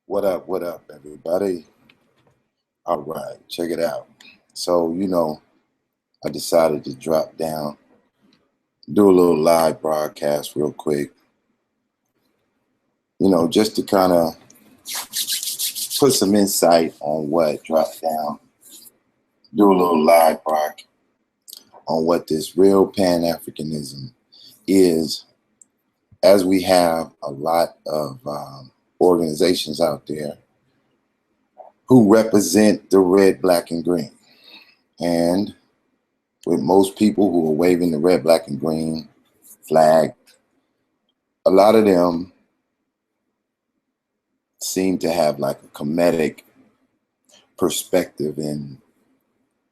What up, everybody? All right, check it out. So, I decided to drop down, do a little live broadcast real quick, just to kind of put some insight on what dropped down, do a little live broadcast on what this real Pan-Africanism is, as we have a lot of organizations out there who represent the red, black, and green. And with most people who are waving the red, black, and green flag, a lot of them seem to have like a comedic perspective in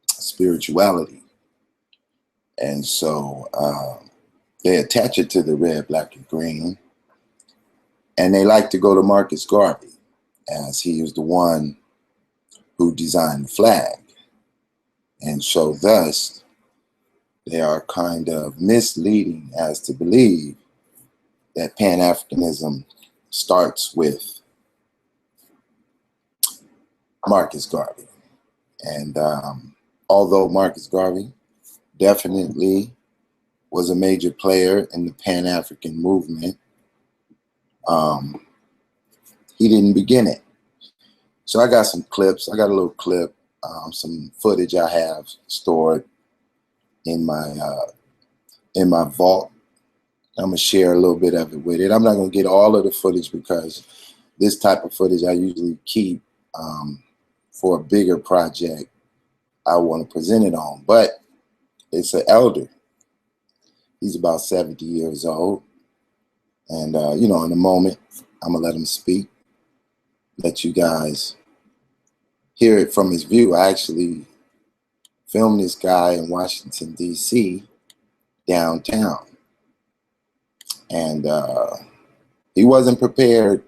spirituality. And so they attach it to the red, black, and green. And they like to go to Marcus Garvey, as he is the one who designed the flag. And so thus, they are kind of misleading as to believe that Pan-Africanism starts with Marcus Garvey. And although Marcus Garvey definitely was a major player in the Pan-African movement, he didn't begin it. So I got some clips. I got a little clip, some footage I have stored in my vault. I'm gonna share a little bit of it with it. I'm not gonna get all of the footage because this type of footage I usually keep for a bigger project I want to present it on. But it's an elder. He's about 70 years old. And, in a moment, I'm going to let him speak, let you guys hear it from his view. I actually filmed this guy in Washington, D.C., downtown. And he wasn't prepared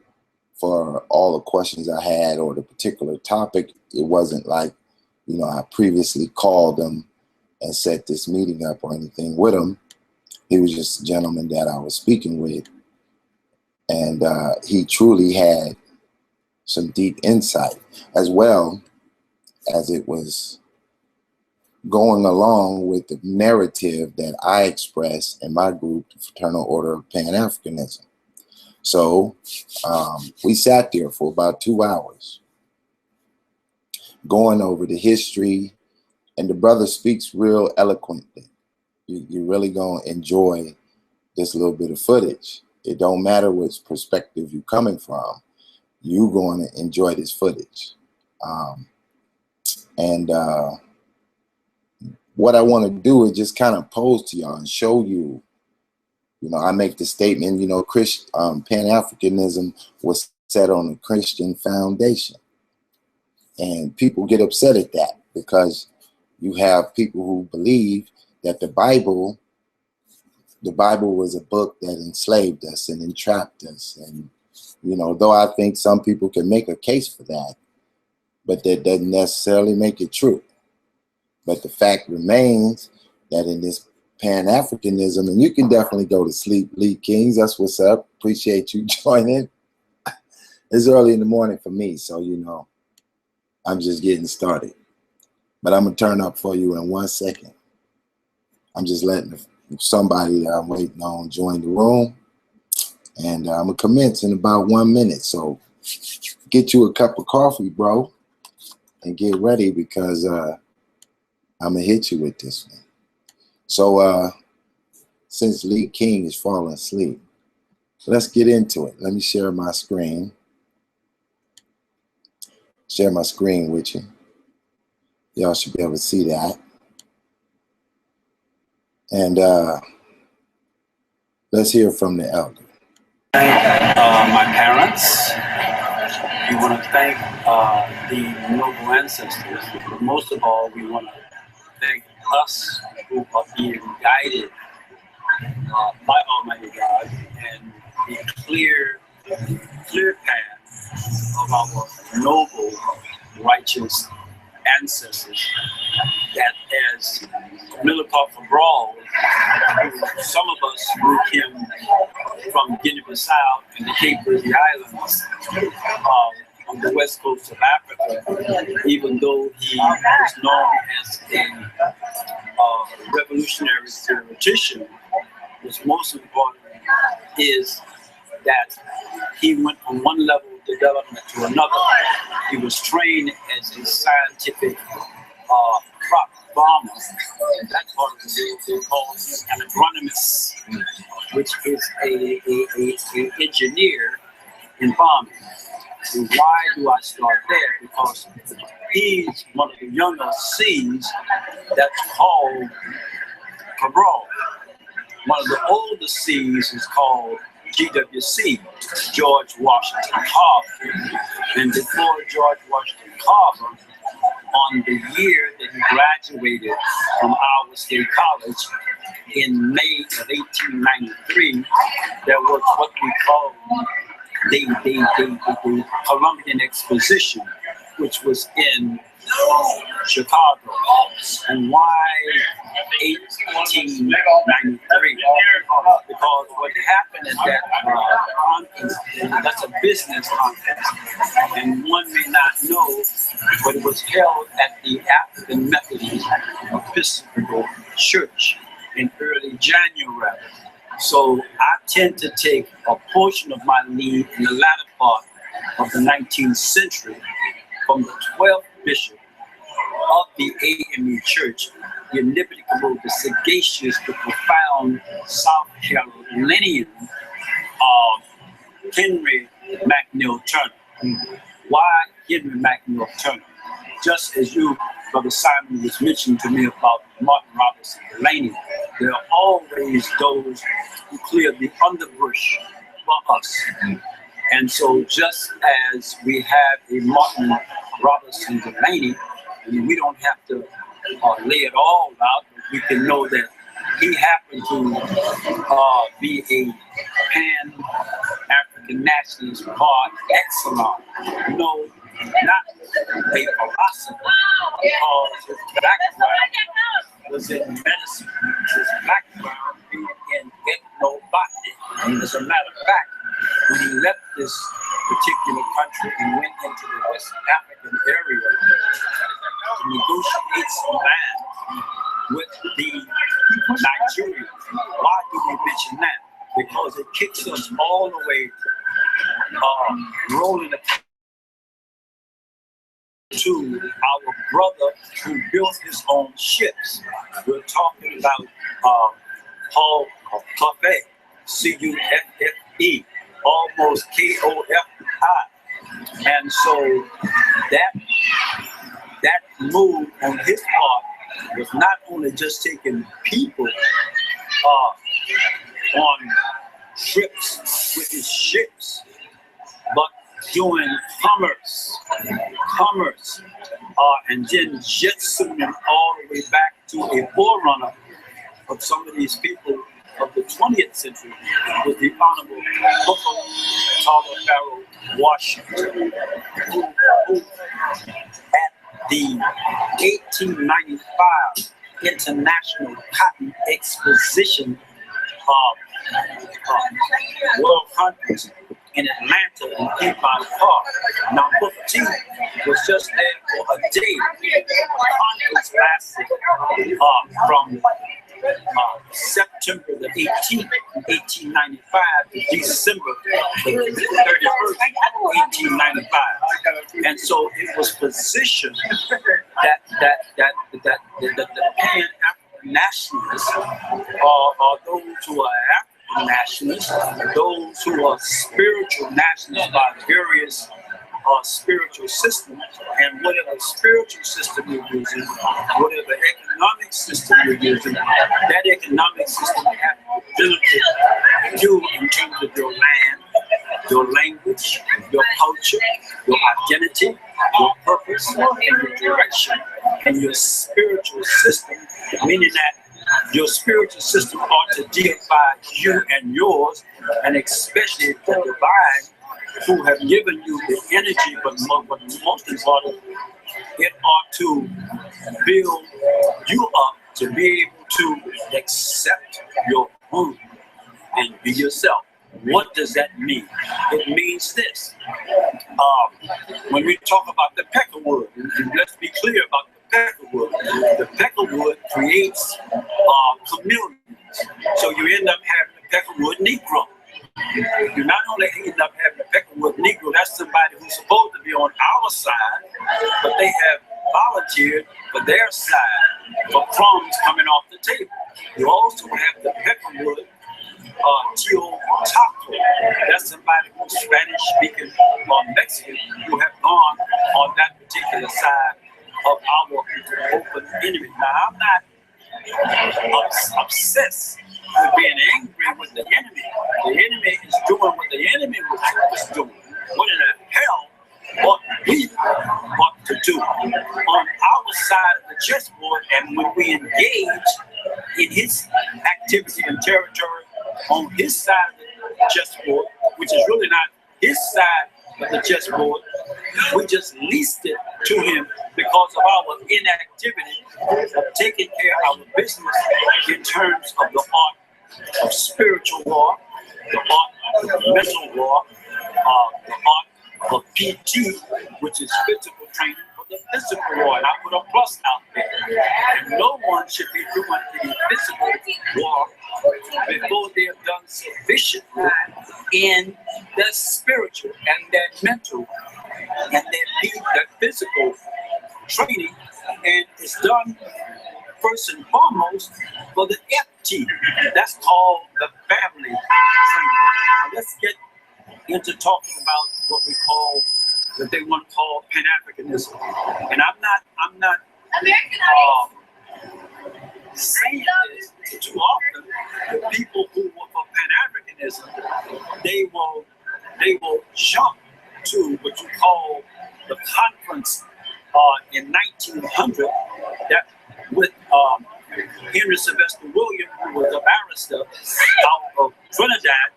for all the questions I had or the particular topic. It wasn't like, I previously called him and set this meeting up or anything with him. He was just a gentleman that I was speaking with. And he truly had some deep insight, as well as it was going along with the narrative that I expressed in my group, the Fraternal Order of Pan-Africanism. So we sat there for about 2 hours going over the history, and the brother speaks real eloquently. You're really going to enjoy this little bit of footage. It don't matter which perspective you're coming from, you're going to enjoy this footage. What I want to do is just kind of pose to y'all and show you, I make the statement, Pan-Africanism was set on a Christian foundation. And people get upset at that because you have people who believe that the Bible was a book that enslaved us and entrapped us. And, though I think some people can make a case for that, but that doesn't necessarily make it true. But the fact remains that in this Pan-Africanism, and you can definitely go to sleep, Lee Kings. That's what's up. Appreciate you joining. It's early in the morning for me, so, I'm just getting started. But I'm going to turn up for you in 1 second. I'm just letting somebody that I'm waiting on join the room. And I'm going to commence in about 1 minute. So get you a cup of coffee, bro, and get ready because I'm going to hit you with this one. So since Lee King is falling asleep, let's get into it. Let me share my screen. Share my screen with you. Y'all should be able to see that. And let's hear from the elder. My parents. We want to thank the noble ancestors. But most of all, we want to thank us who are being guided by Almighty God and the clear path of our noble, righteous ancestors that, as Millicott Brawl, some of us who came from Guinea-Bissau and the Cape Verde Islands, on the west coast of Africa, even though he was known as a revolutionary theoretician. What's most important is that he went from one level of development to another. He was trained as a scientific crop farmer. And that part of the world they call an agronomist, which is a engineer in farming. And why do I start there? Because he's one of the younger C's that's called Cabral. One of the older C's is called GWC, George Washington Carver. And before George Washington Carver, on the year that he graduated from Iowa State College in May of 1893, there was what we call the Columbian Exposition, which was in Chicago. And why 1893? Because what happened at that conference, that's a business conference, and one may not know, but it was held at the African Methodist Episcopal Church in early January. So I tend to take a portion of my lead in the latter part of the 19th century from the 12th bishop of the AME Church, the inimitable, the sagacious, the profound South Carolinian Henry McNeil Turner. Why Henry McNeil Turner? Just as you, Brother Simon, was mentioning to me about Martin Robertson Delaney, there are always those who clear the underbrush for us. And so just as we have a Martin Robertson Delaney, we don't have to lay it all out, but we can know that he happened to be a pan-African nationalist par excellence. No, not a philosopher, because his background was in medicine. His background being in ethnobotany. As a matter of fact, when he left this particular country and went into the West African area to negotiate some land with the Nigerians. Why do we mention that? Because it kicks us all the way rolling to our brother who built his own ships. We're talking about Paul Cuffe, C-U-F-F-E, almost K-O-F-I. And so that move on his part was not only just taking people on trips with his ships, but doing commerce, and then jetsoning all the way back to a forerunner of some of these people of the 20th century, was the Honorable Booker Pharaoh Washington, who at the 1895 International Cotton Exposition World Conference in Atlanta in Empire Park. Now, Booker T was just there for a day. The conference lasted from September the 18th, 1895 to December the 31st, 1895. And so it was positioned that the Pan-African nationalists are those who are African nationalists, those who are spiritual nationalists by various spiritual systems, and whatever spiritual system you're using, whatever economic system you're using, that economic system has to benefit you in terms of your land, your language, your culture, your identity, your purpose, and your direction, and your spiritual system, meaning that your spiritual system ought to deify you and yours, and especially the divine, who have given you the energy, but most important, it ought to build you up to be able to accept your own and be yourself. What does that mean? It means this. when we talk about the peckerwood, and let's be clear about the peckerwood. The peckerwood creates communities. So you end up having a peckerwood Negro. You not only end up having a peckerwood Negro, that's somebody who's supposed to be on our side, but they have volunteered for their side for crumbs coming off the table. You also have the peckerwood Tio Taco. That's somebody who's Spanish speaking or Mexican who have gone on that particular side of our open enemy. Now, I'm not obsessed with being angry with the enemy. The enemy is doing what the enemy was doing. What in the hell what we want to do on our side of the chessboard, and when we engage in his activity and territory on his side of the chessboard, which is really not his side of the chessboard, we just leased it to him because of our inactivity of taking care of our business in terms of the art of spiritual war, the art of mental war, the art of PT, which is physical training for the physical war. And I put a plus out there. And no one should be doing any physical war before they have done sufficiently in their spiritual and their mental and their physical training, and it's done first and foremost for the FT. That's called the family training. Now let's get into talking about what we call, that they want to call Pan-Africanism. And I'm not saying this too often. The people who were for Pan-Africanism, they will jump to what you call the conference in 1900 that with Henry Sylvester Williams, who was a barrister out of Trinidad.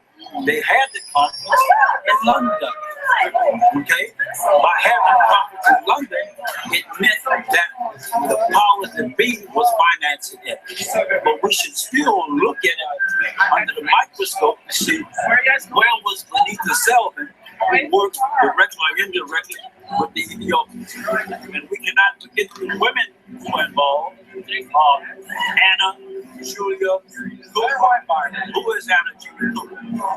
They had the conference in London. Okay? By having a conference in London, it meant that the powers that be was financing it. But we should still look at it under the microscope to see where was Benita Selvin, who worked directly or indirectly with the Ethiopians. And we cannot forget the women who were involved. Anna, Julia, who is Anna Julia?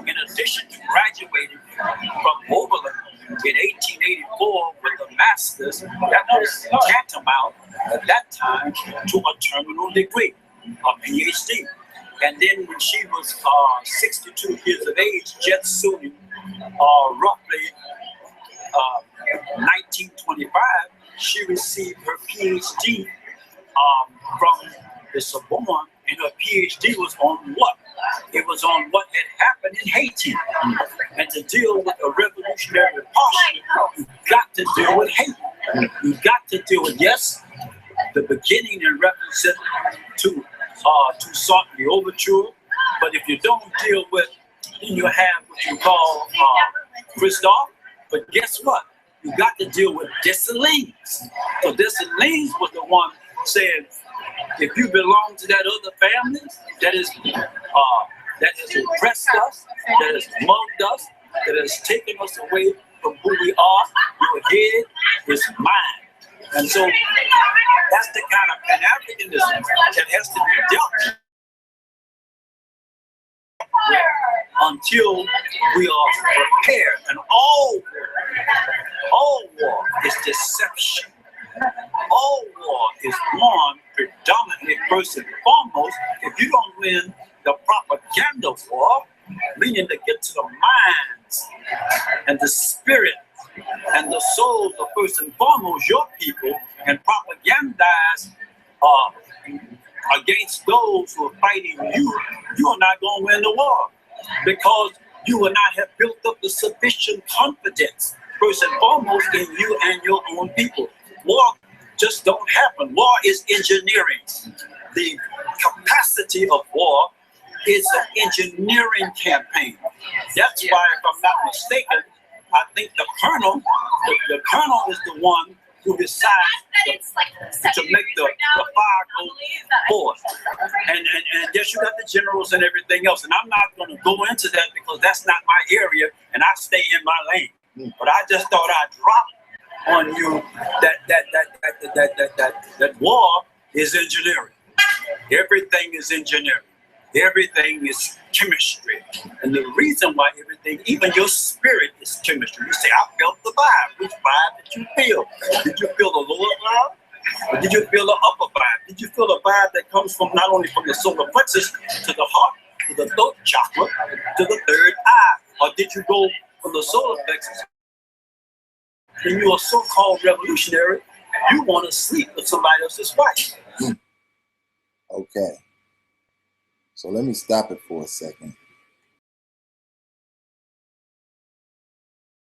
In addition to graduating from Oberlin in 1884 with a master's, that was tantamount at that time to a terminal degree, a PhD. And then when she was 62 years of age, just soon, roughly 1925, she received her PhD from the Sorbonne, and her PhD was on what? It was on what had happened in Haiti. And to deal with a revolutionary posture, you got to deal with hate. You got to deal with, yes, the beginning and represent to Toussaint the Overture, but if you don't deal with, then you have what you call Christophe. But guess what? You got to deal with Dessalines. So Dessalines was the one saying, if you belong to that other family that has oppressed us, that has mugged us, that has taken us away from who we are, your head is mine. And so that's the kind of Pan-Africanism that has to be dealt with until we are prepared. And all war is deception. All war is won predominantly, first and foremost, if you don't win the propaganda war, meaning to get to the minds and the spirit and the souls of first and foremost your people, and propagandize against those who are fighting you, you are not going to win the war, because you will not have built up the sufficient confidence, first and foremost, in you and your own people. War just don't happen. War is engineering. The capacity of war is an engineering campaign. That's why, if I'm not mistaken, I think the colonel is the one who decides to make the fire go forth. And yes, you got the generals and everything else. And I'm not going to go into that because that's not my area and I stay in my lane. But I just thought I'd drop on you that war is engineering. Everything is engineering. Everything is chemistry. And the reason why everything, even your spirit is chemistry. You say, I felt the vibe. Which vibe did you feel? Did you feel the lower vibe? Or did you feel the upper vibe? Did you feel the vibe that comes from not only from the solar plexus to the heart, to the throat chakra, to the third eye? Or did you go from the solar plexus? When you're a so-called revolutionary, you want to sleep with somebody else's wife. Okay. So let me stop it for a second.